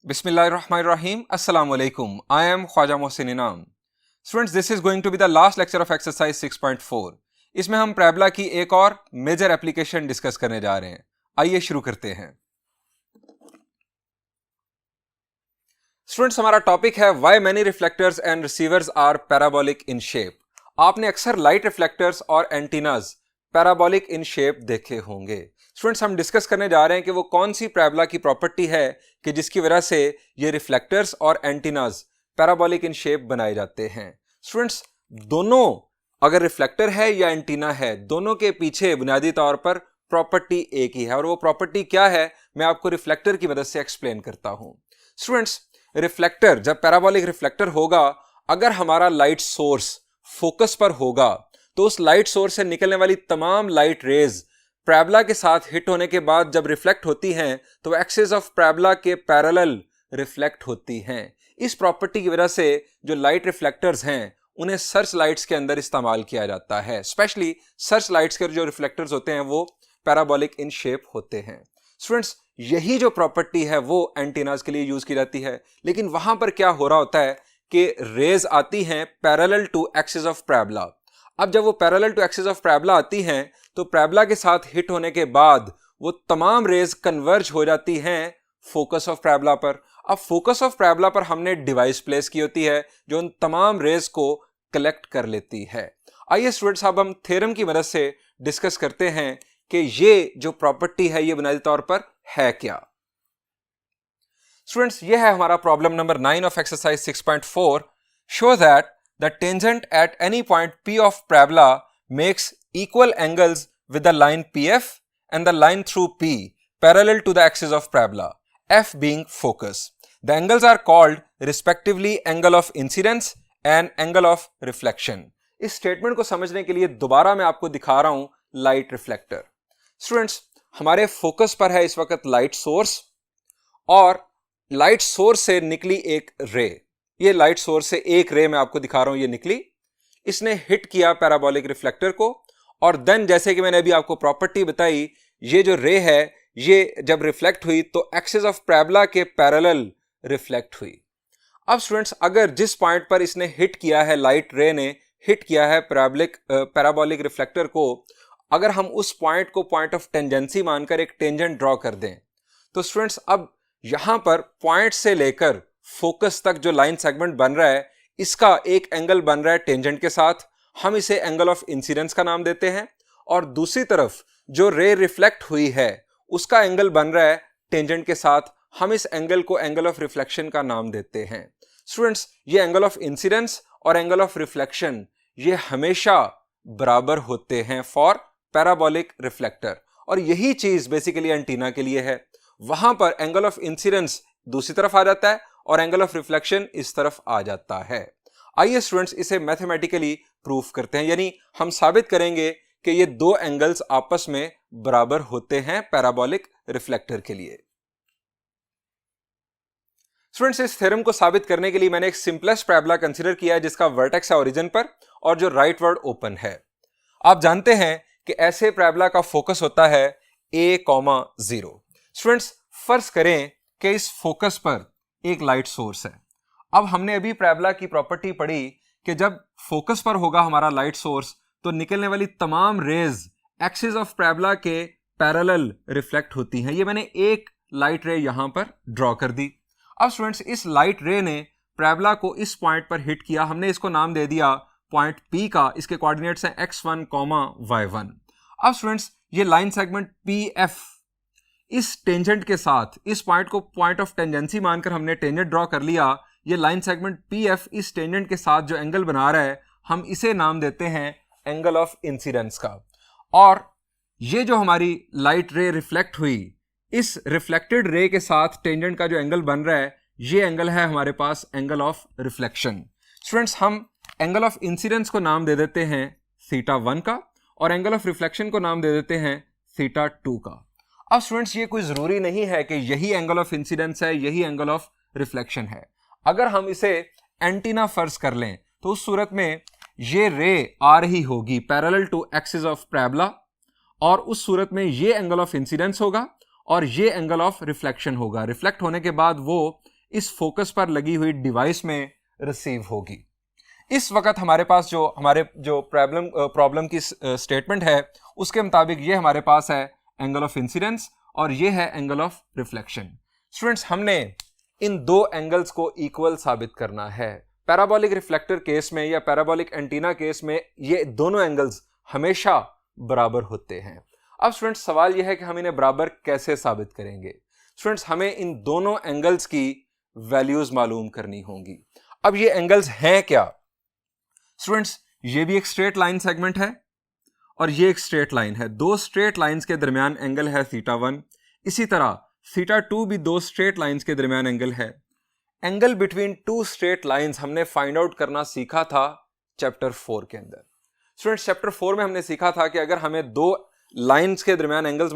Bismillahirrahmanirrahim. Assalamu alaikum. I am Khwaja Mohsin Inam. Students, this is going to be the last lecture of exercise 6.4. इसमें हम parabola की एक और major application discuss करने जा रहे हैं. आइए शुरू करते हैं. स्टूडेंट्स, हमारा टॉपिक है why many reflectors and receivers are parabolic in shape. आपने अक्सर लाइट रिफ्लेक्टर्स और एंटीनाज पैराबोलिक इन शेप देखे होंगे. स्टूडेंट्स, हम डिस्कस करने जा रहे हैं कि वो कौन सी पैराबोला की प्रॉपर्टी है कि जिसकी वजह से ये रिफ्लेक्टर्स और एंटीनाज पैराबोलिक इन शेप बनाए जाते हैं. स्टूडेंट्स, दोनों अगर रिफ्लेक्टर है या एंटीना है, दोनों के पीछे बुनियादी तौर पर प्रॉपर्टी एक ही है, और वो प्रॉपर्टी क्या है मैं आपको रिफ्लेक्टर की मदद से एक्सप्लेन करता हूं. स्टूडेंट्स, रिफ्लेक्टर जब पैराबोलिक रिफ्लेक्टर होगा, अगर हमारा लाइट सोर्स फोकस पर होगा तो उस लाइट सोर्स से निकलने वाली तमाम लाइट रेज पैराबोला के साथ हिट होने के बाद जब रिफ्लेक्ट होती हैं तो एक्सिस ऑफ पैराबोला के पैरेलल रिफ्लेक्ट होती हैं. इस प्रॉपर्टी की वजह से जो लाइट रिफ्लेक्टर्स हैं उन्हें सर्च लाइट्स के अंदर इस्तेमाल किया जाता है. स्पेशली सर्च लाइट्स के जो रिफ्लेक्टर्स होते हैं वो पैराबोलिक इन शेप होते हैं. स्टूडेंट्स, यही जो प्रॉपर्टी है वो एंटीनाज के लिए यूज की जाती है, लेकिन वहां पर क्या हो रहा होता है कि रेज आती हैं parallel to axis of parabola. अब जब वो parallel to axis of parabola आती हैं तो पैराबोला के साथ हिट होने के बाद वो तमाम रेज कन्वर्ज हो जाती हैं फोकस ऑफ पैराबोला पर. अब फोकस ऑफ पैराबोला पर हमने डिवाइस प्लेस की होती है जो उन तमाम रेज को कलेक्ट कर लेती है. आइए स्टूडेंट्स, अब हम थ्योरम की मदद से डिस्कस करते हैं कि ये जो प्रॉपर्टी है ये बुनियादी तौर पर है क्या. स्टूडेंट्स, ये है हमारा problem number 9 of exercise 6.4. Show that the tangent at any point P of parabola makes equal angles with the line PF and the line through P parallel to the axis of parabola, F being focus. The angles are called respectively angle of incidence and angle of reflection. इस statement को समझने के लिए दोबारा मैं आपको दिखा रहा हूं लाइट रिफ्लेक्टर. स्टूडेंट्स, हमारे फोकस पर है इस वक्त लाइट सोर्स, और लाइट सोर्स से निकली एक रे. ये लाइट सोर्स से एक रे मैं आपको दिखा रहा हूं, ये निकली, इसने हिट किया पैराबोलिक रिफ्लेक्टर को, और देन जैसे कि मैंने अभी आपको प्रॉपर्टी बताई, ये जो रे है ये जब रिफ्लेक्ट हुई तो एक्सिस ऑफ पैराबोला के पैरेलल रिफ्लेक्ट हुई. अब स्टूडेंट्स, अगर जिस पॉइंट पर इसने हिट किया है, लाइट रे ने हिट किया है पैराबोलिक रिफ्लेक्टर को, अगर हम उस पॉइंट को पॉइंट ऑफ टेंजेंसी मानकर एक टेंजेंट ड्रॉ कर दें, तो स्टूडेंट्स अब यहां पर पॉइंट से लेकर फोकस तक जो लाइन सेगमेंट बन रहा है इसका एक एंगल बन रहा है टेंजेंट के साथ, हम इसे एंगल ऑफ इंसिडेंस का नाम देते हैं, और दूसरी तरफ जो रे रिफ्लेक्ट हुई है उसका एंगल बन रहा है टेंजेंट के साथ, हम इस एंगल को एंगल ऑफ रिफ्लेक्शन का नाम देते हैं. स्टूडेंट्स, ये एंगल ऑफ इंसिडेंस और एंगल ऑफ रिफ्लेक्शन ये हमेशा बराबर होते हैं फॉर पैराबोलिक रिफ्लेक्टर, और यही चीज बेसिकली एंटीना के लिए है. वहां पर एंगल ऑफ इंसिडेंस दूसरी तरफ आ जाता है और एंगल ऑफ रिफ्लेक्शन इस तरफ आ जाता है. आइए स्टूडेंट्स, इसे मैथमेटिकली प्रूफ करते हैं, यानी हम साबित करेंगे कि ये दो एंगल्स आपस में बराबर होते हैं पैराबोलिक रिफ्लेक्टर के लिए. स्टूडेंट्स, इस थ्योरम को साबित करने के लिए मैंने एक सिंपलेस्ट पैराबोला कंसीडर किया है जिसका वर्टेक्स है ओरिजिन पर और जो राइट वर्ड ओपन है. आप जानते हैं कि ऐसे पैराबोला का फोकस होता है a,0. स्टूडेंट्स, फर्ज करें कि इस फोकस पर एक लाइट सोर्स है. अब हमने अभी पैराबोला की प्रॉपर्टी पढ़ी कि जब फोकस पर होगा हमारा लाइट सोर्स तो निकलने वाली तमाम रेज एक्सिस ऑफ पैराबोला के पैरेलल रिफ्लेक्ट होती हैं. ये मैंने एक लाइट रे यहां पर ड्रॉ कर दी. अब स्टूडेंट्स, इस लाइट रे ने पैराबोला को इस पॉइंट पर हिट किया, हमने इसको नाम दे दिया पॉइंट P का. इसके कोऑर्डिनेट्स हैं x1, y1. अब स्टूडेंट्स, ये लाइन सेगमेंट PF इस टेंजेंट के साथ, इस पॉइंट को पॉइंट ऑफ टेंजेंसी मानकर हमने टेंजेंट ड्रॉ कर लिया. ये लाइन सेगमेंट PF इस टेंजेंट के साथ जो एंगल बना रहा है हम इसे नाम देते हैं एंगल ऑफ इंसिडेंस का. और ये जो हमारी लाइट रे रिफ्लेक्ट हुई, इस रिफ्लेक्टेड रे के साथ टेंजेंट का जो एंगल बन रहा है ये एंगल है हमारे पास एंगल ऑफ रिफ्लेक्शन. स्टूडेंट्स, हम एंगल ऑफ इंसिडेंस को नाम दे देते हैं θ1 का, और एंगल ऑफ रिफ्लेक्शन को नाम दे देते हैं θ2 का. अब स्टूडेंट्स, ये कोई जरूरी नहीं है कि यही एंगल ऑफ इंसिडेंस है, यही एंगल ऑफ रिफ्लेक्शन है. अगर हम इसे एंटीना फर्ज कर लें तो उस सूरत में ये रे आ रही होगी parallel to axis of parabola, और उस सूरत में ये एंगल ऑफ इंसिडेंस होगा और ये एंगल ऑफ रिफ्लेक्शन होगा. रिफ्लेक्ट होने के बाद वो इस फोकस पर लगी हुई डिवाइस में रिसीव होगी। इस वक्त हमारे पास जो प्रॉब्लम की स्टेटमेंट है उसके मुताबिक ये हमारे पास है एंगल ऑफ इंसिडेंस और ये है एंगल ऑफ रिफ्लेक्शन। स्टूडेंट्स, हमने इन दो एंगल्स को इक्वल साबित करना है। पैराबोलिक रिफ्लेक्टर केस में या पैराबोलिक एंटीना केस में ये दोनों एंगल्स हमेशा बराबर होते हैं। अब स्टूडेंट्स, सवाल यह है कि हम इन्हें बराबर कैसे साबित करेंगे। स्टूडेंट्स, हमें इन दोनों एंगल्स की वैल्यूज मालूम करनी होंगी। अब ये एंगल्स हैं क्या? स्टूडेंट्स, ये भी एक स्ट्रेट लाइन सेगमेंट है और ये एक स्ट्रेट लाइन है। दो स्ट्रेट लाइंस के दरमियान एंगल है θ1। इसी तरह θ2 भी दो स्ट्रेट लाइंस के दरमियान एंगल है। Angle between two straight lines हमने फाइंड आउट करना सीखा था चैप्टर 4 के अंदर। स्टूडेंट्स, चैप्टर 4 में हमने सीखा था कि अगर हमें दो लाइंस के दरमियान एंगल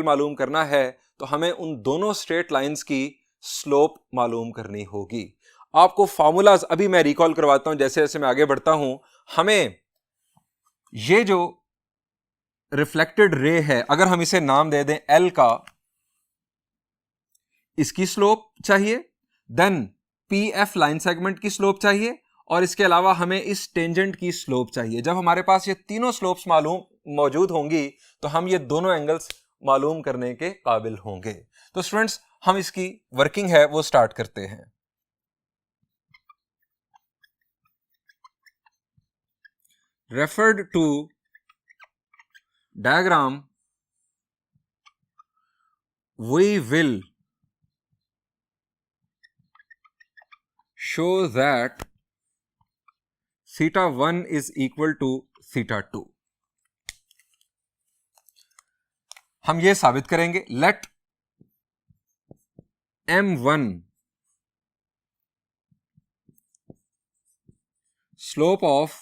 मालूम करना है तो हमें उन दोनों स्ट्रेट लाइंस की स्लोप मालूम करनी होगी। आपको फॉर्मूलाज अभी मैं रिकॉल करवाता हूं जैसे जैसे मैं आगे बढ़ता हूं। हमें ये जो रिफ्लेक्टेड रे है, अगर हम इसे नाम दे दें एल का, इसकी स्लोप चाहिए, then P F line segment की स्लोप चाहिए और इसके अलावा हमें इस टेंजेंट की स्लोप चाहिए। जब हमारे पास ये तीनों स्लोप्स मौजूद होंगी तो हम ये दोनों एंगल्स मालूम करने के काबिल होंगे। तो स्टूडेंट्स, हम इसकी वर्किंग है वो स्टार्ट करते हैं। Referred to diagram we will show that θ1 is equal to θ2। हम ये साबित करेंगे, let m1 slope of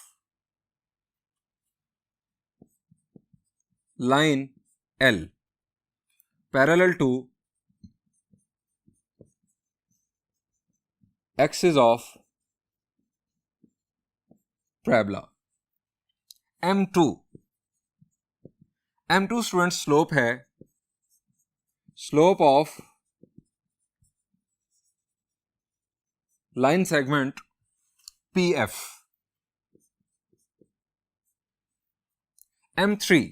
line L parallel to axis of parabola। m2 student slope है, slope of line segment PF। m3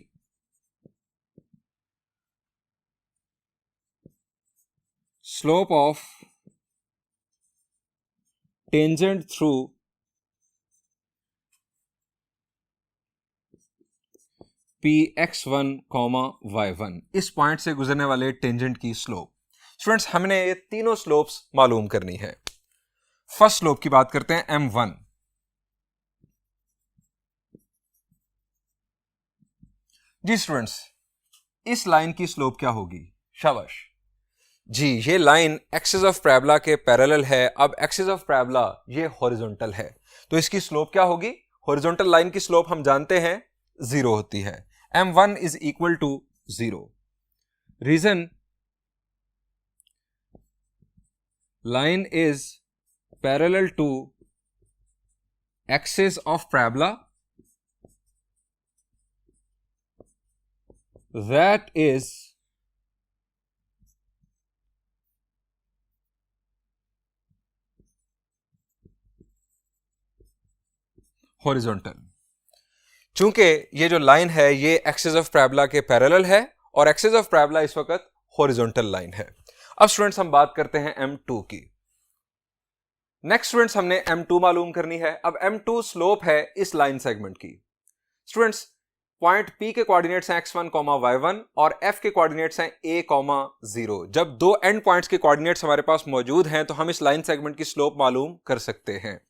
slope of tangent through Px1, y1, इस point से गुजरने वाले tangent की स्लोप। स्टूडेंट्स, हमने ये तीनों स्लोप्स मालूम करनी है। फर्स्ट स्लोप की बात करते हैं, m1। जी स्टूडेंट्स, इस लाइन की स्लोप क्या होगी? शाबाश जी, ये लाइन एक्सिस ऑफ पैराबोला के पैरेलल है। अब एक्सिस ऑफ पैराबोला ये हॉरिजॉन्टल है तो इसकी स्लोप क्या होगी? हॉरिजॉन्टल लाइन की स्लोप हम जानते हैं 0 होती है। m1 is equal to 0। Reason, line is parallel to axis of parabola that is horizontal। चूंकि ये जो लाइन है ये एक्सिस ऑफ पैराबोला के पैरेलल है और एक्सिस ऑफ पैराबोला इस वक्त हॉरिजॉन्टल लाइन है। अब स्टूडेंट्स, हम बात करते हैं m2 की। नेक्स्ट स्टूडेंट्स, हमने m2 मालूम करनी है। अब m2 स्लोप है इस लाइन सेगमेंट की। स्टूडेंट्स, पॉइंट P के कोऑर्डिनेट्स हैं x1, y1 और F के कोऑर्डिनेट्स हैं a, 0। जब दो एंड पॉइंट्स के कोऑर्डिनेट्स हमारे पास मौजूद हैं तो हम इस लाइन सेगमेंट की स्लोप मालूम कर सकते हैं।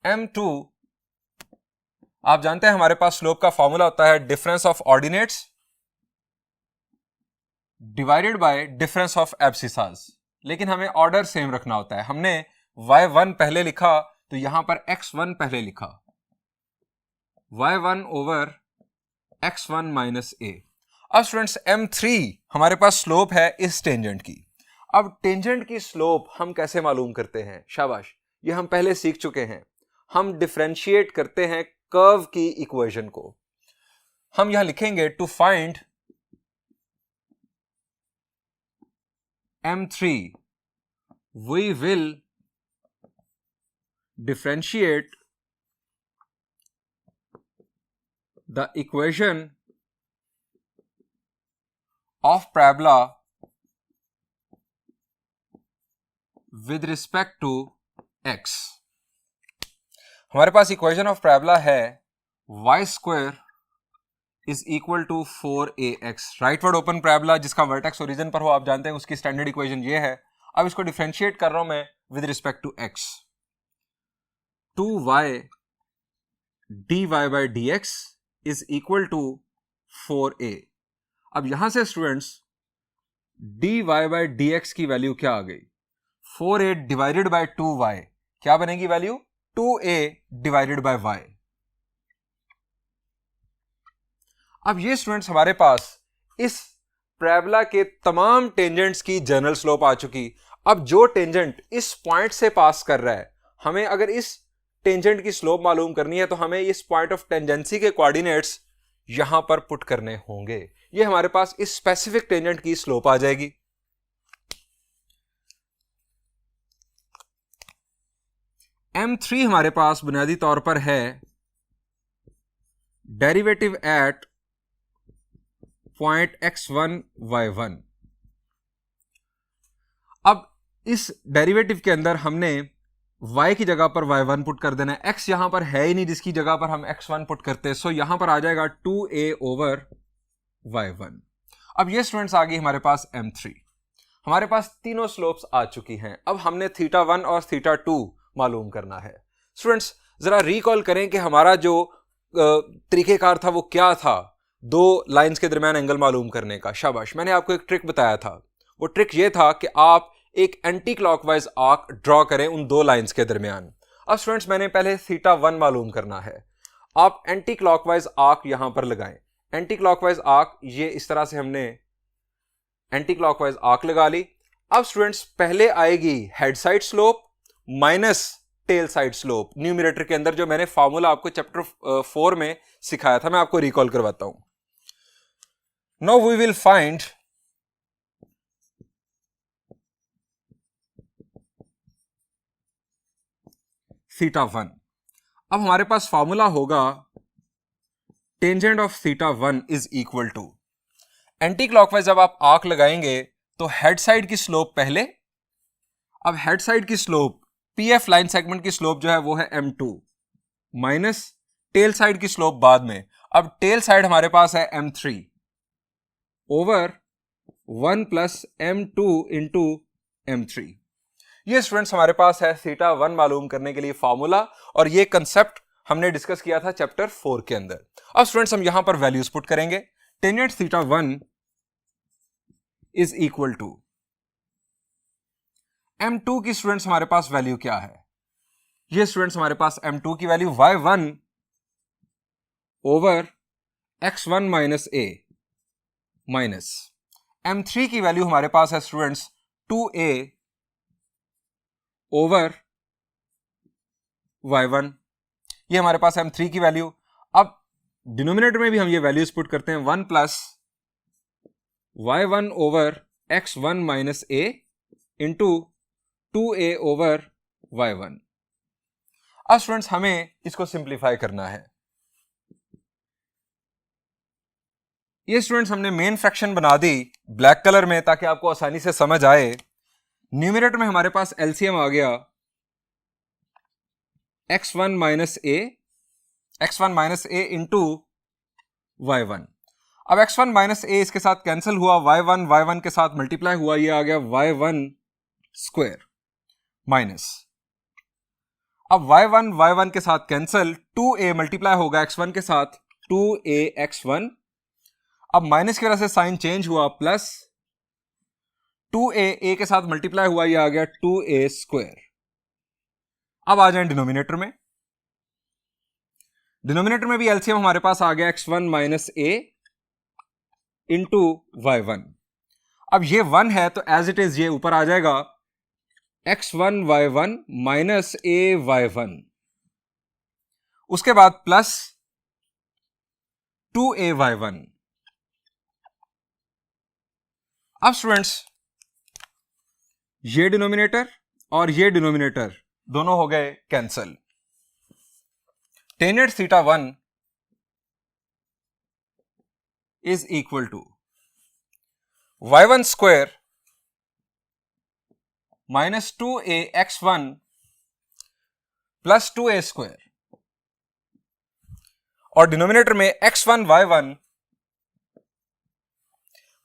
m2, आप जानते हैं हमारे पास स्लोप का फॉर्मूला होता है difference of ordinates divided by difference of abscissas, लेकिन हमें ऑर्डर सेम रखना होता है। हमने y1 पहले लिखा तो यहां पर x1 पहले लिखा, y1 over x1 minus a। अब स्टूडेंट्स, m3 हमारे पास स्लोप है इस टेंजेंट की। अब टेंजेंट की स्लोप हम कैसे मालूम करते हैं? शाबाश, ये हम पहले सीख चुके हैं। हम डिफरेंशिएट करते हैं कर्व की इक्वेशन को। हम यहां लिखेंगे to find m3 we will differentiate the equation of parabola with respect to x. हमारे पास इक्वेशन ऑफ पैराबोला है y square is equal to 4ax. Rightward open parabola जिसका वर्टेक्स ओरिजिन पर हो, आप जानते हैं उसकी स्टैंडर्ड इक्वेशन ये है. अब इसको डिफरेंशिएट कर रहा हूं मैं with respect to x. 2y dy by dx is equal to 4a. अब यहां से स्टूडेंट्स dy बाई dx की वैल्यू क्या आ गई? 4a divided by 2y. क्या बनेगी value? 2a divided by y. अब ये स्टूडेंट्स हमारे पास इस पैराबोला के तमाम टेंजेंट्स की जनरल स्लोप आ चुकी. अब जो टेंजेंट इस पॉइंट से पास कर रहा है, हमें अगर इस टेंजेंट की स्लोप मालूम करनी है तो हमें इस पॉइंट ऑफ टेंजेंसी के कोऑर्डिनेट्स यहां पर पुट करने होंगे. ये हमारे पास इस स्पेसिफिक टेंजेंट की स्लोप आ जाएगी. M3 हमारे पास बुनियादी तौर पर है derivative eight point x1 y1. अब इस डेरिवेटिव के अंदर हमने y की जगह पर y1 पुट कर देना है. x यहां पर है ही नहीं जिसकी जगह पर हम x1 पुट करते हैं, सो यहां पर आ जाएगा 2a ओवर y1. अब ये स्टूडेंट्स आ गई हमारे पास M3. हमारे पास तीनों स्लोप्स आ चुकी हैं. अब हमने θ1 और θ2 मालूम करना है. स्टूडेंट्स जरा रिकॉल करें कि हमारा जो तरीकेकार था वो क्या था दो लाइंस के दरमियान एंगल मालूम करने का. शाबाश, मैंने आपको एक ट्रिक बताया था. वो ट्रिक ये था कि आप एक एंटी क्लॉकवाइज आर्क ड्रॉ करें उन दो लाइंस के दरमियान. अब स्टूडेंट्स मैंने पहले θ1 मालूम करना है. आप एंटी क्लॉकवाइज आर्क यहां पर लगाएं. एंटी क्लॉकवाइज आर्क ये इस तरह से हमने एंटी क्लॉकवाइज आर्क लगा ली. अब स्टूडेंट्स पहले आएगी head side slope minus tail side slope. Numerator के अंदर जो मैंने फॉर्मूला आपको चैप्टर 4 में सिखाया था, मैं आपको रिकॉल करवाता हूं. Now we will find θ1. अब हमारे पास फॉर्मूला होगा tangent of θ1 is equal to, anti clockwise जब आप आर्क लगाएंगे तो हेड साइड की स्लोप पहले. अब हेड साइड की स्लोप पीएफ लाइन सेगमेंट की स्लोप जो है वो है m2 माइनस टेल साइड की स्लोप बाद में. अब टेल साइड हमारे पास है m3 over 1 plus m2 into m3. ये स्टूडेंट्स हमारे पास है θ1 मालूम करने के लिए फॉर्मूला, और ये कंसेप्ट हमने डिस्कस किया था चैप्टर 4 के अंदर. अब स्टूडेंट्स हम यहां पर वैल्यूज पुट करेंगे. Tangent θ1 is equal to m2 की स्टूडेंट्स हमारे पास वैल्यू क्या है? ये स्टूडेंट्स हमारे पास m2 की value y1 over x1 minus a minus m3 की वैल्यू हमारे पास है स्टूडेंट्स 2a ओवर y1. ये हमारे पास m3 की वैल्यू. अब डिनोमिनेटर में भी हम ये वैल्यूज पुट करते हैं 1 plus y1 over x1 minus a into 2a over y1. अब स्टूडेंट्स हमें इसको सिंप्लीफाई करना है. ये स्टूडेंट्स हमने मेन फ्रैक्शन बना दी ब्लैक कलर में ताकि आपको आसानी से समझ आए. न्यूमरेटर में हमारे पास एलसीएम आ गया x1 minus a into y1. अब x1 माइनस a इसके साथ कैंसिल हुआ, y1 के साथ मल्टीप्लाई हुआ, ये आ गया y1 स्क्वायर माइनस. अब y1 के साथ कैंसिल, 2a मल्टीप्लाई होगा x1 के साथ 2a x1. अब माइनस की वजह से साइन चेंज हुआ, प्लस 2a के साथ मल्टीप्लाई हुआ, ये आ गया 2a स्क्वायर. अब आ जाएं डिनोमिनेटर में. डिनोमिनेटर में भी एलसीएम हमारे पास आ गया x1 minus a into y1. अब ये 1 है तो एज इट इज ये ऊपर आ जाएगा x1 y1 minus a y1. उसके बाद प्लस 2a y1. अब स्टूडेंट्स ये डिनोमिनेटर और ये डिनोमिनेटर दोनों हो गए cancel. Tangent theta 1 is equal to y1 square minus 2a x1 plus 2a square, और डिनोमिनेटर में x1 y1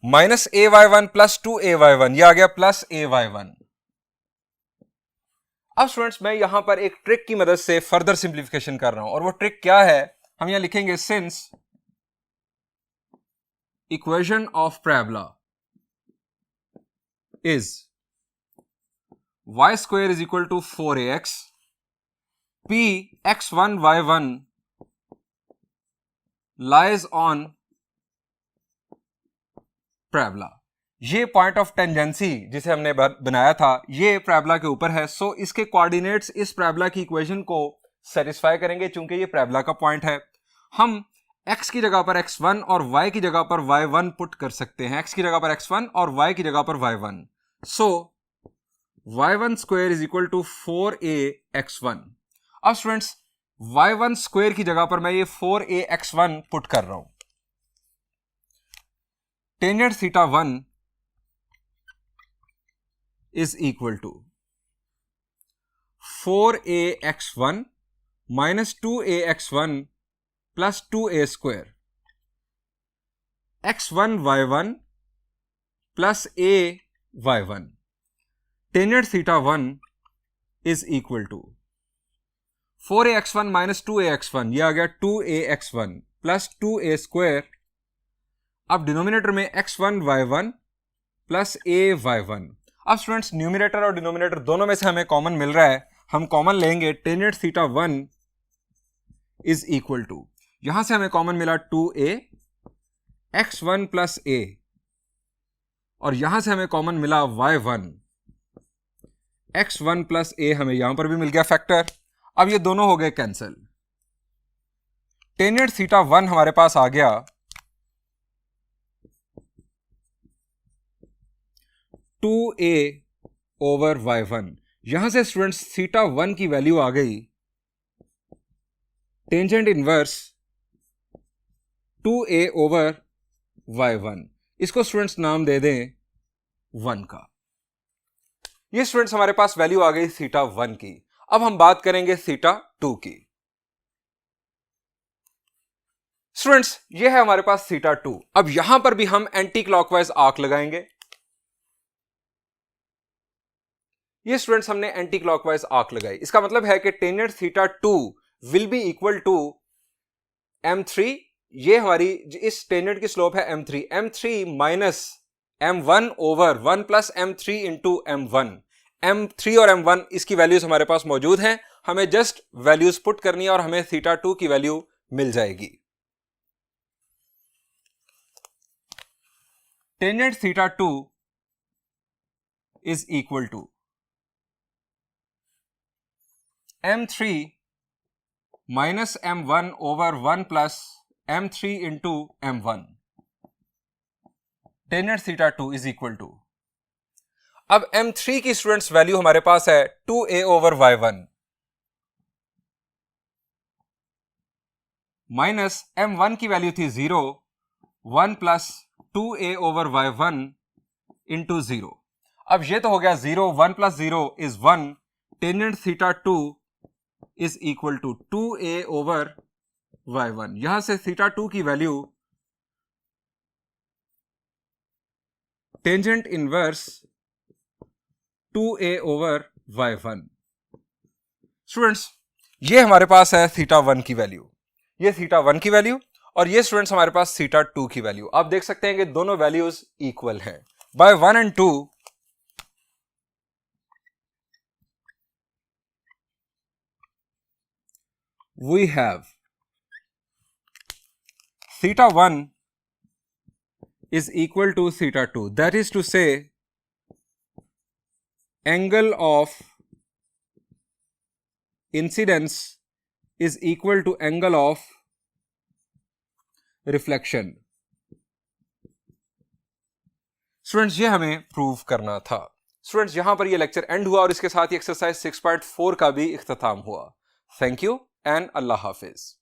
minus ay1 plus 2ay1, यह आ गया प्लस ay1। अब स्टूडेंट्स मैं यहां पर एक ट्रिक की मदद से फर्दर सिंप्लीफिकेशन कर रहा हूं, और वो ट्रिक क्या है, हम यहां लिखेंगे since equation of parabola is y square is equal to 4ax p x1 y1 lies on parabola. ये पॉइंट ऑफ टेंजेंसी जिसे हमने बनाया था ये पैराबोला के ऊपर है, सो इसके कोऑर्डिनेट्स इस पैराबोला की इक्वेशन को सेटिस्फाई करेंगे। चूंकि ये पैराबोला का पॉइंट है, हम x की जगह पर x1 और y की जगह पर y1 पुट कर सकते हैं, x की जगह पर x1 और y की जगह पर y1। So y1 square is equal to 4ax1। अब स्टूडेंट्स y1 स्क्वायर की जगह पर मैं ये 4ax1 पुट कर रहा हूं। Tangent theta 1 is equal to 4ax1 minus 2ax1 plus 2a square x1 y1 plus a y1। Tangent theta 1 is equal to 4ax1 minus 2ax1, यह आ गया 2ax1 प्लस 2a स्क्वायर। अब डिनोमिनेटर में x1 y1 plus a y1। अब students numerator और denominator दोनों में से हमें कॉमन मिल रहा है, हम कॉमन लेंगे। Tangent theta 1 is equal to, यहां से हमें कॉमन मिला 2a x1 प्लस a, और यहां से हमें कॉमन मिला y1 x1 प्लस a, हमें यहां पर भी मिल गया फैक्टर। अब ये दोनों हो गए कैंसिल। टेंजेंट थीटा 1 हमारे पास आ गया 2a ओवर y1। यहां से स्टूडेंट्स थीटा 1 की वैल्यू आ गई tangent inverse 2a over y1। इसको स्टूडेंट्स नाम दे दें 1 का। ये स्टूडेंट्स हमारे पास वैल्यू आ गई थीटा 1 की। अब हम बात करेंगे थीटा 2 की। स्टूडेंट्स ये है हमारे पास थीटा 2। अब यहां पर भी हम एंटी क्लॉकवाइज आर्क लगाएंगे। ये स्टूडेंट्स हमने एंटी क्लॉकवाइज आर्क लगाई, इसका मतलब है कि tangent theta 2 will be equal to m3। ये हमारी इस टेंजेंट की स्लोप है m3 minus m1 over 1 plus m3 into m1। m3 और m1 इसकी वैल्यूज हमारे पास मौजूद हैं, हमें जस्ट वैल्यूज पुट करनी है और हमें थीटा 2 की वैल्यू मिल जाएगी। Tangent theta 2 is equal to m3 minus m1 over 1 plus m3 into m1। Tangent theta 2 is equal to, अब m3 की स्टूडेंट्स वैल्यू हमारे पास है 2a over y1 minus m1 की वैल्यू थी 0, 1 plus 2a over y1 into 0। अब ये तो हो गया 0, 1 plus 0 is 1। Tangent theta 2 is equal to 2a over y1। यहां से थीटा 2 की value tangent inverse 2a over y1। Students ये हमारे पास है थीटा 1 की वैल्यू, ये थीटा 1 की वैल्यू, और ये स्टूडेंट्स हमारे पास थीटा 2 की वैल्यू। आप देख सकते हैं कि दोनों वैल्यूज इक्वल हैं। By 1 and 2 we have theta 1 is equal to theta 2. That is to say, angle of incidence is equal to angle of reflection. Students ये हमें प्रूव करना था। स्टूडेंट्स, यहां पर ये लेक्चर एंड हुआ और इसके साथ ही एक्सरसाइज 6.4 का भी इख्तिताम हुआ। Thank you and Allah Hafiz.